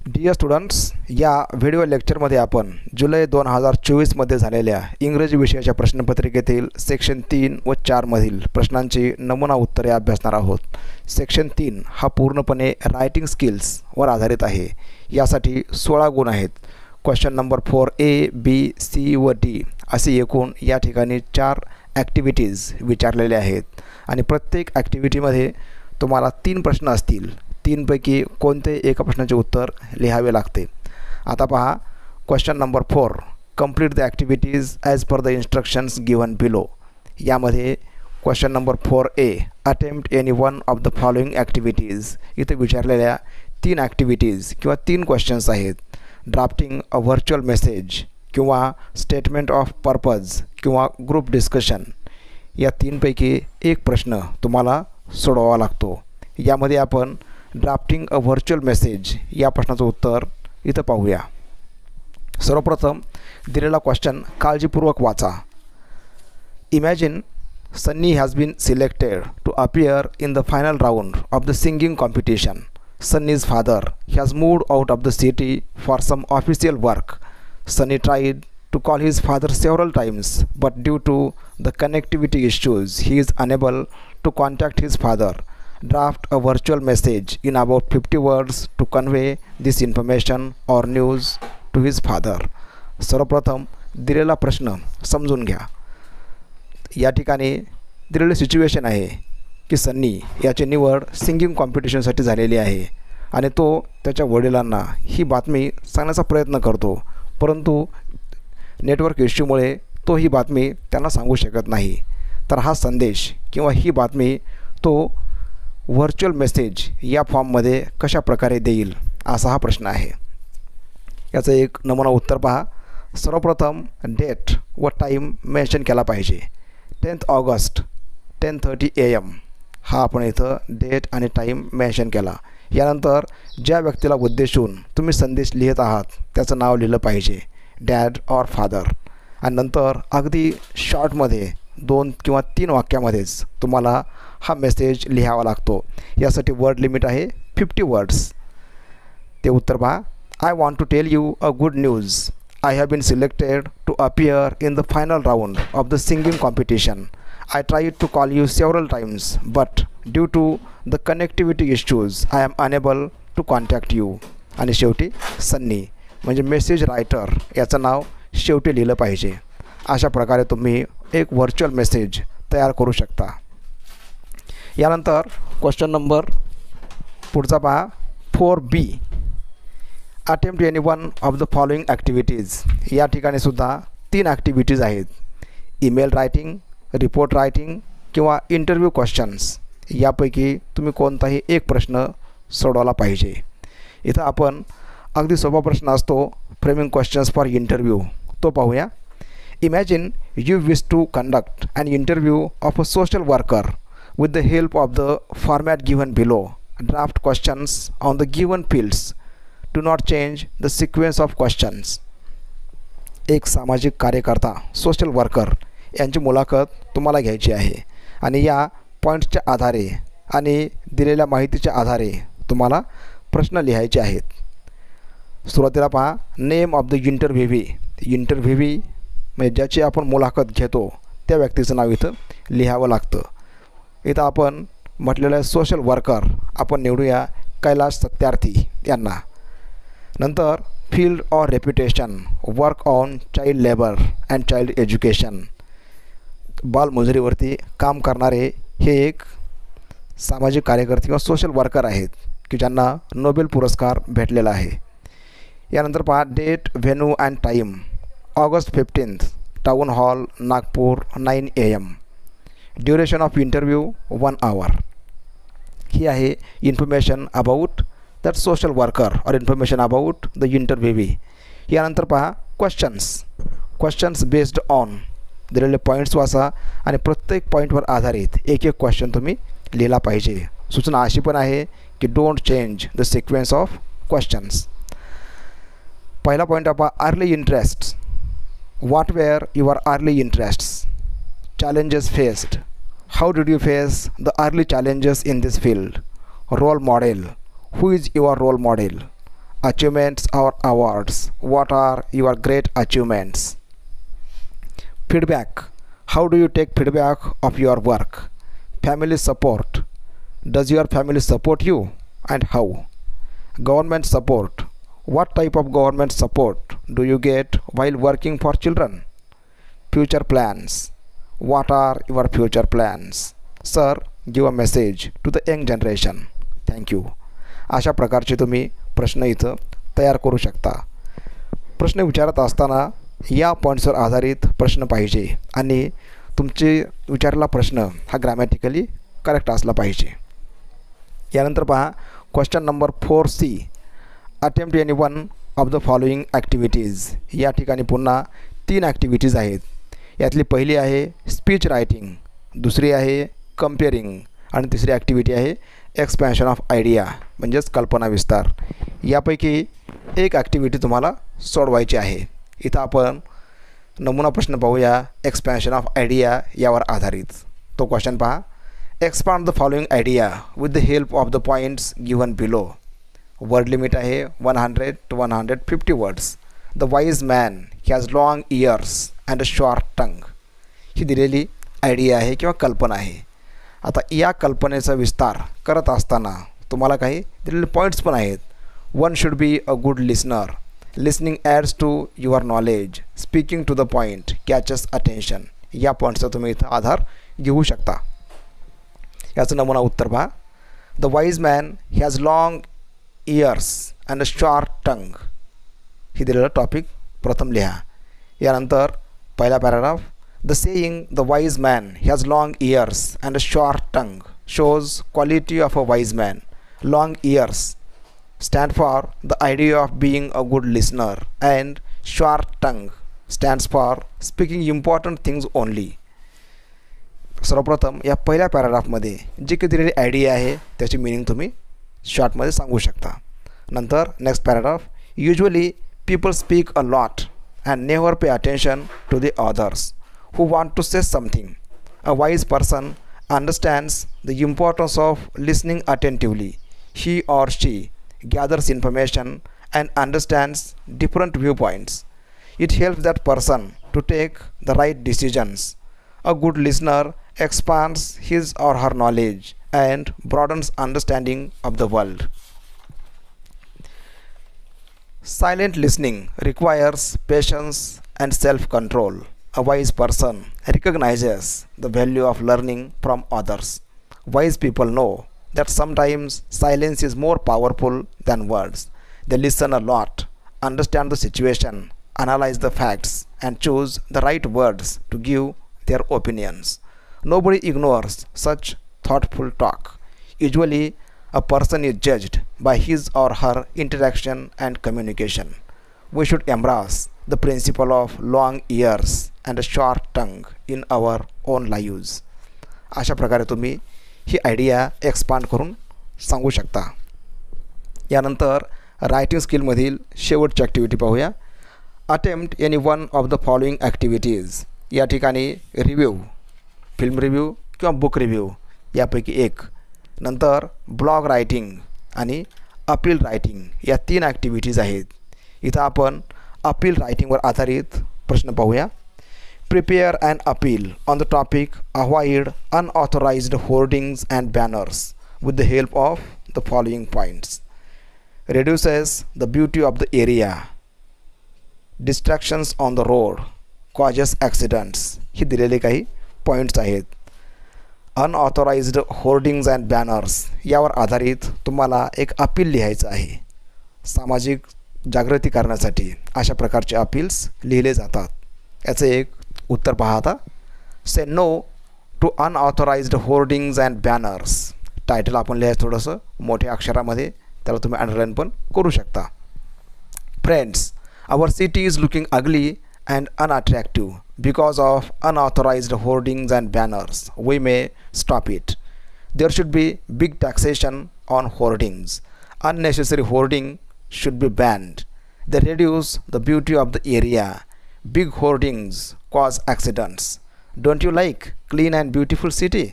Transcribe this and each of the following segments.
Deere students, या video लेक्चरमध्ये आपण जुलै 2024मध्ये झालेल्या इंग्रजी विषयाच्या प्रश्नपत्रिकेतील सेक्शन 3 व 4 मधील प्रश्नांची नमुना उत्तरे अभ्यासणार आहोत. सेक्शन 3 हा पूर्णपणे रायटिंग स्किल्सवर आधारित आहे. यासाठी 16 गुण आहेत. Question number 4 A, B, C व D असे एकूण या ठिकाणी 4 ॲक्टिव्हिटीज विचारलेल्या आहेत आणि प्रत्येक ॲक्टिव्हिटीमध्ये तुम्हाला 3 प्रश्न असतील. 3 पैकी कोणते एका प्रश्नाचे उत्तर लिहावे लागते. आता पहा, question number 4 complete the activities as per the instructions given below. यामध्ये question number 4A attempt any one of the following activities. इथे विचारलेल्या 3 ॲक्टिव्हिटीज किंवा 3 क्वेश्चन्स आहेत. ड्राफ्टिंग अ व्हर्च्युअल मेसेज किंवा स्टेटमेंट ऑफ पर्पज किंवा ग्रुप डिस्कशन. या 3 पैकी एक प्रश्न तुम्हाला सोडवावा लागतो. यामध्ये आपण ड्राफ्टिंग अ व्हर्च्युअल मेसेज या प्रश्नाचं उत्तर इथं पाहूया. सर्वप्रथम दिलेला क्वेश्चन काळजीपूर्वक वाचा. Imagine Sunny has been selected to appear in the final round of the singing competition. Sunny's father has moved out of the city for some official work. Sunny tried to call his father several times, but due to the connectivity issues, he is unable to contact his father. Draft a virtual message in about 50 words to convey this information or news to his father. सर्वप्रथम दिलेला प्रश्न समजून घ्या. या ठिकाणी दिलेली situation आहे की सन्नी याची निवड सिंगिंग कॉम्पिटिशनसाठी झालेली आहे आणि तो त्याच्या वडिलांना ही बातमी सांगण्याचा प्रयत्न करतो, परंतु नेटवर्क इश्यूमुळे तो ही बातमी त्यांना सांगू शकत नाही. तर हा संदेश किंवा ही बातमी तो व्हर्च्युअल मेसेज या फॉर्ममध्ये कशा प्रकारे देईल, असा हा प्रश्न आहे. याचं एक नमुना उत्तर पहा. सर्वप्रथम डेट व टाईम मेन्शन केला पाहिजे. 10 ऑगस्ट 10:30 AM हा आपण इथं डेट आणि टाईम मेन्शन केला. यानंतर ज्या व्यक्तीला उद्देशून तुम्ही संदेश लिहित आहात त्याचं नाव लिहिलं पाहिजे, डॅड ऑर फादर. आणि नंतर अगदी शॉर्टमध्ये 2 किंवा 3 वाक्यामध्येच तुम्हाला हा मेसेज लिहावा लागतो. यासाठी वर्ड लिमिट आहे 50 वर्ड्स. ते उत्तर पहा. I want to tell you a good news. I have been selected to appear in the final round of the singing competition. I tried to call you several times, but due to the connectivity issues, I am unable to contact you. आणि शेवटी सन्नी म्हणजे message writer याचं नाव शेवटी लिहिलं पाहिजे. अशा प्रकारे तुम्ही एक व्हर्च्युअल मेसेज तयार करू शकता. यानंतर क्वेश्चन नंबर पुढचा पहा. 4B attempt any one of the following activities. या ठिकाणी सुद्धा 3 ॲक्टिव्हिटीज आहेत. ईमेल रायटिंग, रिपोर्ट रायटिंग किंवा इंटरव्ह्यू क्वेश्चन्स. यापैकी तुम्ही कोणताही एक प्रश्न सोडवला पाहिजे. इथं आपण अगदी सोपा प्रश्न असतो, फ्रेमिंग क्वेश्चन्स फॉर इंटरव्ह्यू. तो पाहूया. Imagine you wish to conduct an interview of a social worker with the help of the format given below. Draft questions on the given fields. Do not change the sequence of questions. एक सामाजिक कार्यकर्ता, social worker यांची मुलाखत तुम्हाला घ्यायची आहे आणि या पॉईंट्सच्या आधारे आणि दिलेल्या माहितीच्या आधारे तुम्हाला प्रश्न लिहायचे आहेत. सुरुवातीला पहा. Name of the interviewee. Interviewee म्हणजे ज्याची आपण मुलाखत घेतो त्या व्यक्तीचं नाव इथं लिहावं लागतं. इथं आपण म्हटलेलं आहे सोशल वर्कर, आपण निवडूया कैलाश सत्यार्थी यांना. नंतर field or reputation, work on child labour and child education. बालमजुरीवरती काम करणारे हे एक सामाजिक कार्यकर्ते किंवा सोशल वर्कर आहेत की ज्यांना नोबेल पुरस्कार भेटलेला आहे. यानंतर पहा. Date, venue and time. August 15 town hall, Nagpur 9 AM. Duration of interview 1 hour. ही आहे information about that social worker or information about the interviewee. यानंतर पहा. Questions based on. दिलेले पॉईंट्स वाचा आणि प्रत्येक पॉईंटवर आधारित एक क्वेश्चन तुम्ही लिहिला पाहिजे. सूचना अशी पण आहे की don't change the sequence of questions. पहिला पॉईंट आपला early interests. What were your early interests. Challenges faced. How did you face the early challenges in this field. Role model. Who is your role model. achievements or awards? What are your great achievements? Feedback. How do you take feedback of your work? Family support. Does your family support you and how? Government support. What type of government support do you get while working for children? Future plans. What are your future plans? Sir, give a message to the young generation. Thank you. अशा प्रकारचे तुम्ही प्रश्न इथं तयार करू शकता. प्रश्न विचारत असताना या पॉईंट्सवर आधारित प्रश्न पाहिजे आणि तुमचे विचारलेला प्रश्न हा ग्रॅमॅटिकली करेक्ट असला पाहिजे. यानंतर पहा question number 4C. Attempt any one of the following activities. या ठिकाणी पुन्हा 3 ॲक्टिव्हिटीज आहेत. यातली पहिली आहे स्पीच रायटिंग, दुसरी आहे कंपेअरिंग आणि तिसरी ॲक्टिव्हिटी आहे एक्सपॅन्शन ऑफ आयडिया म्हणजेच कल्पना विस्तार. यापैकी एक ॲक्टिव्हिटी तुम्हाला सोडवायची आहे. इथं आपण नमुना प्रश्न पाहूया एक्सपॅन्शन ऑफ आयडिया यावर आधारित. तो क्वेश्चन पहा. Expand the following idea with the help of the points given below. Word limit आहे 100 to 150 words. The wise man has long ears and a short tongue. ही दिलेली आयडिया आहे किंवा कल्पना आहे. आता या कल्पनेचा विस्तार करत असताना तुम्हाला काही दिलेले पॉईंट्स पण आहेत. One should be a good listener. Listening adds to your knowledge. Speaking to the point catches attention. या पॉईंट्सचा तुम्ही इथं आधार घेऊ शकता. याचं नमुना उत्तर पहा. The wise man has long ears and a short tongue. ही दिलेलं टॉपिक प्रथम लिहा. यानंतर पहिला paragraph. The saying the wise man has long ears and a short tongue shows quality of a wise man. Long ears stand for the idea of being a good listener and short tongue stands for speaking important things only. सर्वप्रथम या पहिल्या पॅराग्राफमध्ये जी काही दिलेली idea आहे त्याची meaning तुम्ही शॉर्टमध्ये सांगू शकता. नंतर next paragraph. Usually people speak a lot and never pay attention to the others who want to say something. A wise person understands the importance of listening attentively. He or she gathers information and understands different viewpoints. It helps that person to take the right decisions. A good listener expands his or her knowledge and broadens understanding of the world. Silent listening requires patience and self-control. A wise person recognizes the value of learning from others. Wise people know that sometimes silence is more powerful than words. They listen a lot, understand the situation, analyze the facts, and choose the right words to give their opinions. Nobody ignores such thoughtful talk. Usually, a person is judged by his or her interaction and communication. We should embrace the principle of long ears and a short tongue in our own lives. अशा प्रकारे तुम्ही ही idea expand करून सांगू शकता. यानंतर writing स्किलमधील शेवटची activity पाहूया. Attempt any one of the following activities. या ठिकाणी रिव्ह्यू, फिल्म रिव्ह्यू किंवा बुक रिव्ह्यू यापैकी एक. नंतर ब्लॉग रायटिंग आणि अपील रायटिंग या 3 ॲक्टिव्हिटीज आहेत. इथं आपण अपील रायटिंगवर आधारित प्रश्न पाहूया. Prepare an appeal on the topic avoid unauthorized hoardings and banners with the help of the following points. Reduces the beauty of the area. Distractions on the road causes accidents. ही दिलेले काही points आहेत. Unauthorised hoardings and banners यावर आधारित तुम्हाला एक appeal लिहायचं आहे. सामाजिक जागृती करण्यासाठी अशा प्रकारचे अपील्स लिहिले जातात. याचं एक उत्तर पहा आता. Say no to unauthorised hoardings and banners. Title आपण लिहायचं थोडंसं मोठ्या अक्षरामध्ये, त्याला तुम्ही अंडरलाईन पण करू शकता. Friends, our city is looking ugly and unattractive because of unauthorized hoardings and banners. We may stop it. There should be big taxation on hoardings. Unnecessary hoarding should be banned. They reduce the beauty of the area. Big hoardings cause accidents. Don't you like clean and beautiful city?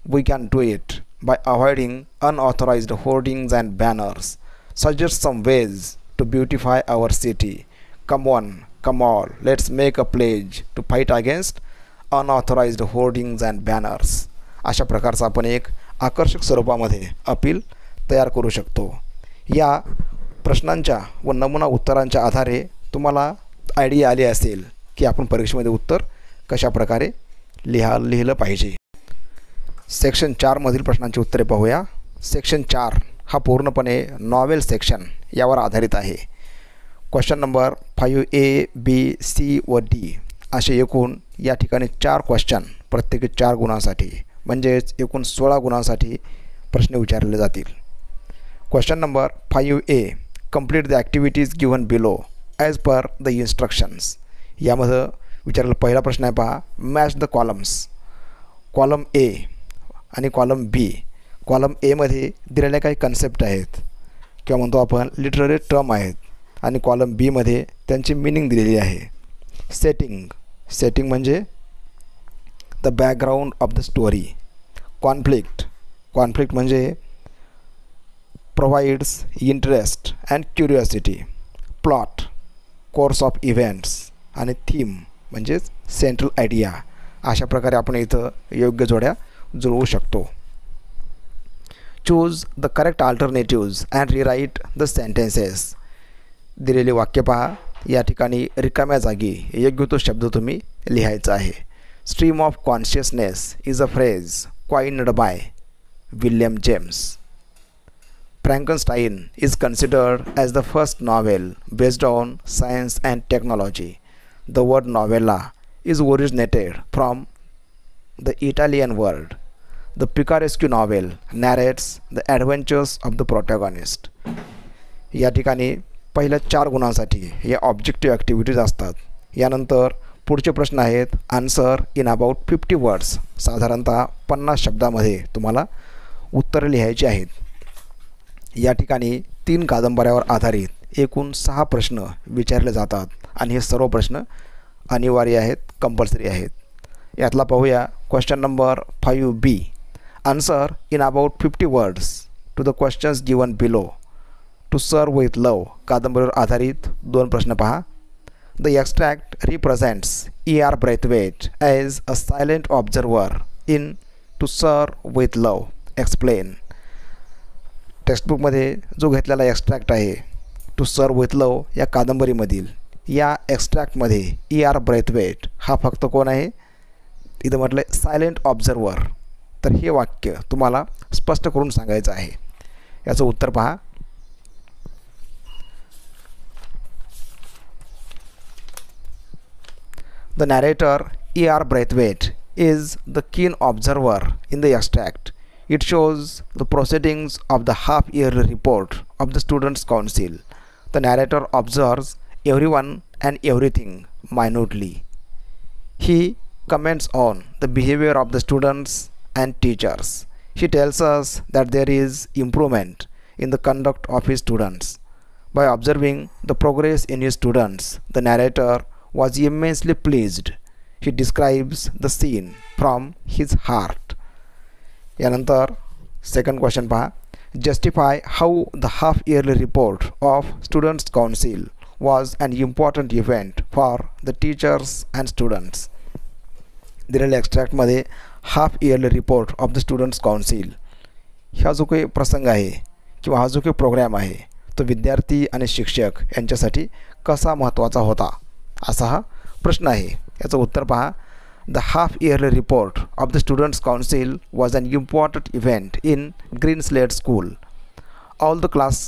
We can do it by avoiding unauthorized hoardings and banners. Suggest some ways to beautify our city. Come on, come all, let's make a pledge to fight against unauthorized hoardings and banners. अशा प्रकारचा आपण एक आकर्षक स्वरूपामध्ये appeal तयार करू शकतो. या प्रश्नांच्या व नमुना उत्तरांच्या आधारे तुम्हाला आयडिया आली असेल की आपण परीक्षेमध्ये उत्तर कशा प्रकारे लिहिलं पाहिजे. सेक्शन 4 मधील प्रश्नांची उत्तरे पाहूया. सेक्शन 4 हा पूर्णपणे नॉवेल सेक्शन यावर आधारित आहे. Question number 5A, B, C व D असे एकूण या ठिकाणी 4 क्वेश्चन प्रत्येकी 4 गुणांसाठी म्हणजेच एकूण 16 गुणांसाठी प्रश्न विचारले जातील. Question number 5A, complete the activities given below as per the instructions. यामध्ये विचारलेला पहिला प्रश्न आहे पहा, match the columns. Column A आणि कॉलम बी. कॉलम एमध्ये दिलेल्या काही कन्सेप्ट आहेत किंवा म्हणतो आपण लिटररी टर्म आहेत आणि कॉलम बीमध्ये त्यांची मीनिंग दिलेली आहे. सेटिंग म्हणजे the background of the story. Conflict म्हणजे provides interest and curiosity. Plot, course of events आणि थीम म्हणजेच सेंट्रल आयडिया. अशा प्रकारे आपण इथं योग्य जोड्या जुळवू शकतो. Choose the correct alternatives and rewrite the sentences. दिलेले वाक्य पहा. या ठिकाणी रिकाम्या जागी योग्य तो शब्द तुम्ही लिहायचा आहे. Stream of consciousness is a phrase coined by William James. Frankenstein is considered as the first novel based on science and technology. The word novella is originated from the Italian word. The picaresque novel narrates the adventures of the protagonist. या ठिकाणी पहिल्या 4 गुणांसाठी या objective activities असतात. यानंतर पुढचे प्रश्न आहेत आन्सर इन अबाउट 50 वर्ड्स. साधारणतः 50 शब्दामध्ये तुम्हाला उत्तरं लिहायची आहेत. या ठिकाणी 3 कादंबऱ्यावर आधारित एकूण 6 प्रश्न विचारले जातात आणि हे सर्व प्रश्न अनिवार्य आहेत, कंपल्सरी आहेत. यातला पाहूया question number 5B. Answer in about 50 words to the questions given below. To Sir with Love कादंबरीवर आधारित 2 प्रश्न पहा. The extract represents E.R. Braithwaite as a silent observer in To Sir with Love. Explain. टेक्स्टबुकमध्ये जो घेतलेला extract आहे to Sir with लव या कादंबरीमधील, या एक्स्ट्रॅक्टमध्ये E.R. ब्रेथवेट हा फक्त कोण आहे? इथं म्हटलं आहे सायलेंट ऑब्झर्वर. तर हे वाक्य तुम्हाला स्पष्ट करून सांगायचं आहे. याचं उत्तर पहा. The narrator E.R. Braithwaite is the keen observer in the extract. It shows the proceedings of the half-yearly report of the Students' Council. The narrator observes everyone and everything minutely. He comments on the behavior of the students and teachers. He tells us that there is improvement in the conduct of his students. By observing the progress in his students, the narrator was immensely pleased. He describes the scene from his heart. यानंतर second question पहा. Justify how the half-yearly report of Students' Council was an important event for the teachers and students. दिलेल्या एक्स्ट्रॅक्टमध्ये half yearly report of the students council हा जो काही प्रसंग आहे किंवा हा जो काही प्रोग्रॅम आहे तो विद्यार्थी आणि शिक्षक यांच्यासाठी कसा महत्त्वाचा होता असा हा प्रश्न आहे. याचं उत्तर पहा. The half-yearly report of the Students' Council was an important event in Greenslade School. All the class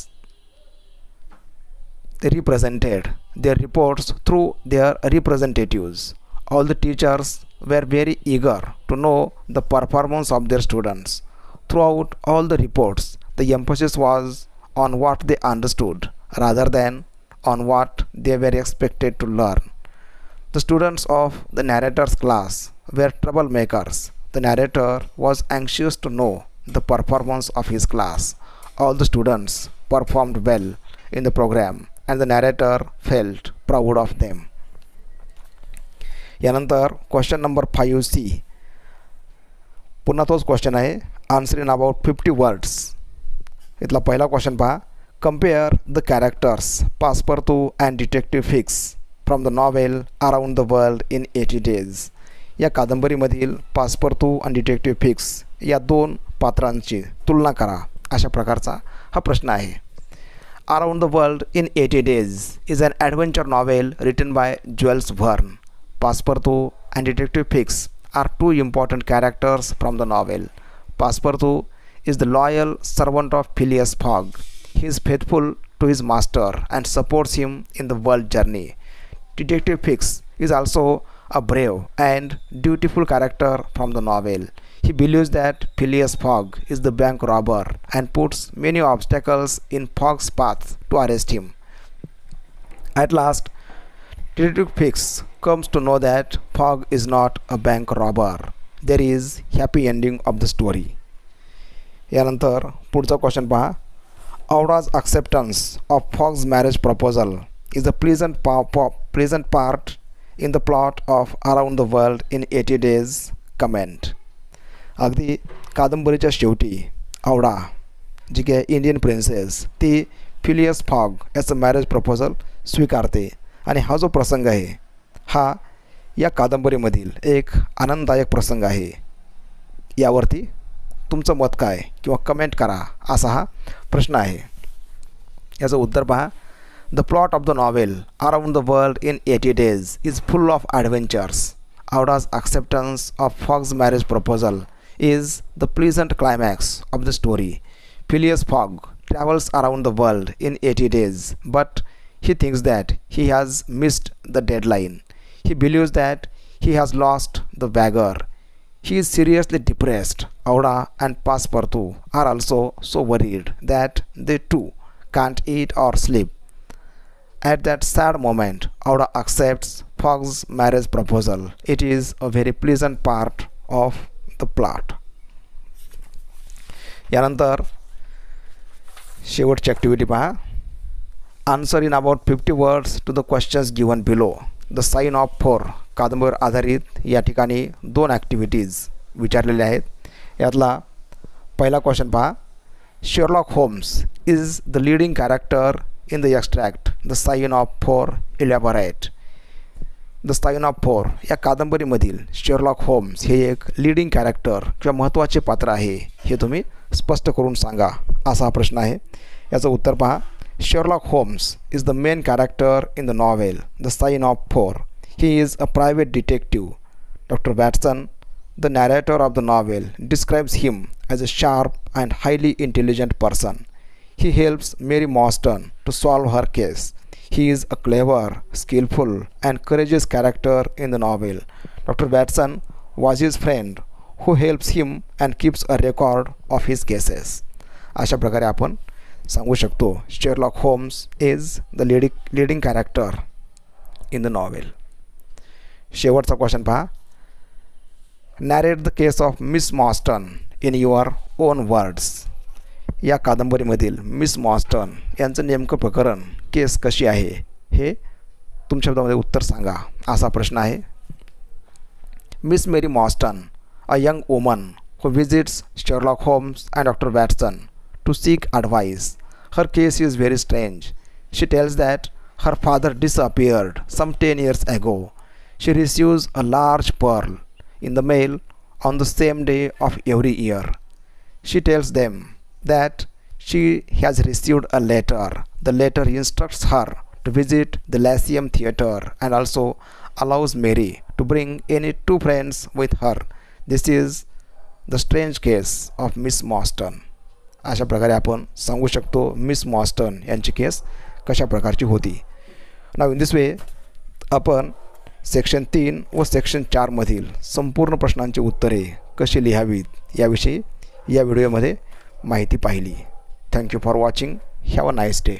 they represented their reports through their representatives. All the teachers were very eager to know the performance of their students. Throughout all the reports, the emphasis was on what they understood rather than on what they were expected to learn. The students of the narrator's class were troublemakers. The narrator was anxious to know the performance of his class. All the students performed well in the program and the narrator felt proud of them. यानंतर question number 5C. पुन्हा तोच question आहे. Answer in about 50 words. इथला पहिला question पहा. Compare the characters Passepartout and Detective Fix from the novel Around the World in 80 Days. या कादंबरीमधील पासपर्तू आणि detective fix या दोन पात्रांची तुलना करा, अशा प्रकारचा हा प्रश्न आहे. Around the World in 80 Days is an adventure novel written by Jules Verne. Passepartout and Detective Fix are two important characters from the novel. Passepartout is the loyal servant of Phileas Fogg. He is faithful to his master and supports him in the world journey. Detective Fix is also a brave and dutiful character from the novel. He believes that Phileas Fogg is the bank robber and puts many obstacles in Fogg's path to arrest him. At last, Detective Fix comes to know that Fogg is not a bank robber. There is happy ending of the story. यानंतर पुढचा question पहा. Auda's acceptance of Fogg's marriage proposal is a pleasant part in the plot of Around the World in 80 Days. Comment. अगदी कादंबरीच्या शेवटी औडा जी काय Indian princess ती Phileas fog याचं marriage proposal स्वीकारते आणि हा जो प्रसंग आहे हा या कादंबरीमधील एक आनंददायक प्रसंग आहे. यावरती तुमचं मत काय किंवा कमेंट करा, असा हा प्रश्न आहे. याचं उत्तर पहा. The plot of the novel around the world in 80 days is full of adventures. Auda's acceptance of Fogg's marriage proposal is the pleasant climax of the story. Phileas Fogg travels around the world in 80 days, but he thinks that he has missed the deadline. He believes that he has lost the wager. He is seriously depressed. Auda and Passepartout are also so worried that they too can't eat or sleep. At that sad moment, Auda accepts Fogg's marriage proposal. It is a very pleasant part of the plot. यानंतर शेवटची activity पहा. Answer in about 50 words to the questions given below. The sign of 4 कादंबरीवर आधारित या ठिकाणी 2 activities विचारलेल्या आहेत. यातला पहिला क्वेश्चन पहा. Sherlock Holmes is the leading character in the extract. The sign of 4 elaborate. The sign of 4 या कादंबरीमधील शेरलॉक होम्स हे एक लीडिंग कॅरेक्टर किंवा महत्त्वाचे पात्र आहे, हे तुम्ही स्पष्ट करून सांगा, असा हा प्रश्न आहे. याचं उत्तर पहा. Sherlock Holmes is the main character in the novel The Sign of 4. He is a private detective. Dr. Watson, the narrator of the novel, describes him as a sharp and highly intelligent person. He helps Mary Marston to solve her case. He is a clever, skillful, and courageous character in the novel. Dr. Watson was his friend who helps him and keeps a record of his cases. अशा प्रकारे आपण सांगू शकतो Sherlock Holmes is the leading character in the novel. शेवटचा question पहा. Narrate the case of Miss Morstan in your own words. या कादंबरीमधील miss मॉर्स्टन यांचं नेमकं प्रकरण, केस कशी आहे, हे तुमच्या शब्दामध्ये उत्तर सांगा, असा प्रश्न आहे. Miss Mary Morstan, a young woman who visits Sherlock Holmes and Dr. Watson to seek advice. Her case is very strange. She tells that her father disappeared some 10 years ago. She receives a large pearl in the mail on the same day of every year. She tells them that she has received a letter. The letter instructs her to visit the Lyceum Theatre and also allows Mary to bring any 2 friends with her. This is the strange case of Miss Marston. अशा प्रकारे आपण सांगू शकतो miss मॉर्स्टन यांची केस कशा प्रकारची होती. नाव in this way आपण सेक्शन 3 व सेक्शन 4 मधील संपूर्ण प्रश्नांची उत्तरे कशी लिहावीत याविषयी या व्हिडिओमध्ये माहिती पाहिली. Thank you for watching. Have a nice day.